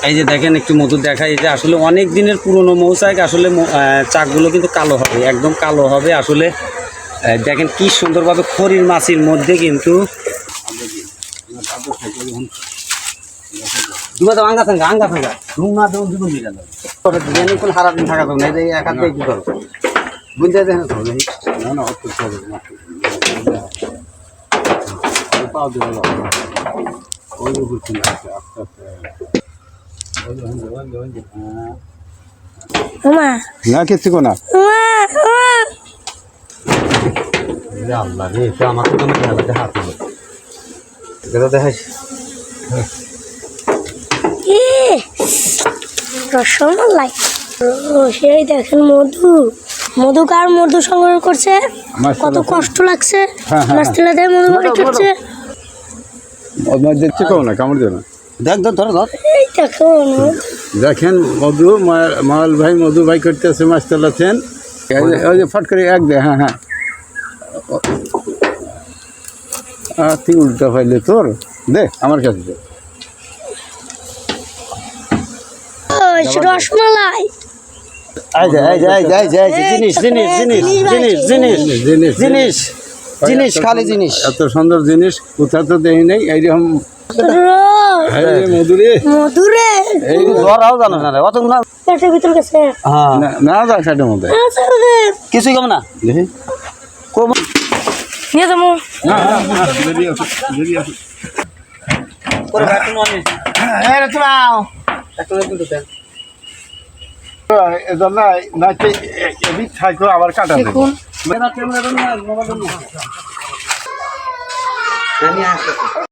এই যে দেখেন একটু মধু দেখাই, যে আসলে অনেক দিনের পুরনো মৌচাক, আসলে চাকগুলো কিন্তু কালো হবে, একদম কালো হবে। আসলে দেখেন কি সুন্দরভাবে খড়ির মাছির মধ্যে কিন্তু সারাদিন থাকা যাবে না, এই এক হাত দিয়ে কি করবো বুঝতে দেখেন না কিছু না আল্লাহ রে, আমাকে তো খেলাতে হাত দেখাই রসমালাই সেই দেখেন মধু, মধু কার মধু সংগ্রহ করছে, কত কষ্ট লাগছে মাছতলা দিয়ে মধু বাড়ি করছে। না কামড় দেবে না। দেখ ধর ধর এই দেখুন দেখেন মধু মাল ভাই মধু ভাই করতেছে মাছ চালাচ্ছেন, ওই যে ফট করে এক দে। হ্যাঁ হ্যাঁ তুই উল্টা পাইলে তোর দে আমার কাছে দে। রসমালাই জিনিস জিনিস জিনিস জিনিস জিনিস জিনিস জিনিস খালি জিনিস, এত সুন্দর জিনিস কোথাও তো দেখি নেই এইরকম মধুরে মধুরে এই ধরাও জানো না রে, অত না পেটের ভিতর গেছে। না যা সেটার মধ্যে কিছুই কম না দেখি কম নিয়ে যাবো করে রাখুন আমি আবার কাটা দেখুন মেরা ক্যামেরা নিয়ে আসবো।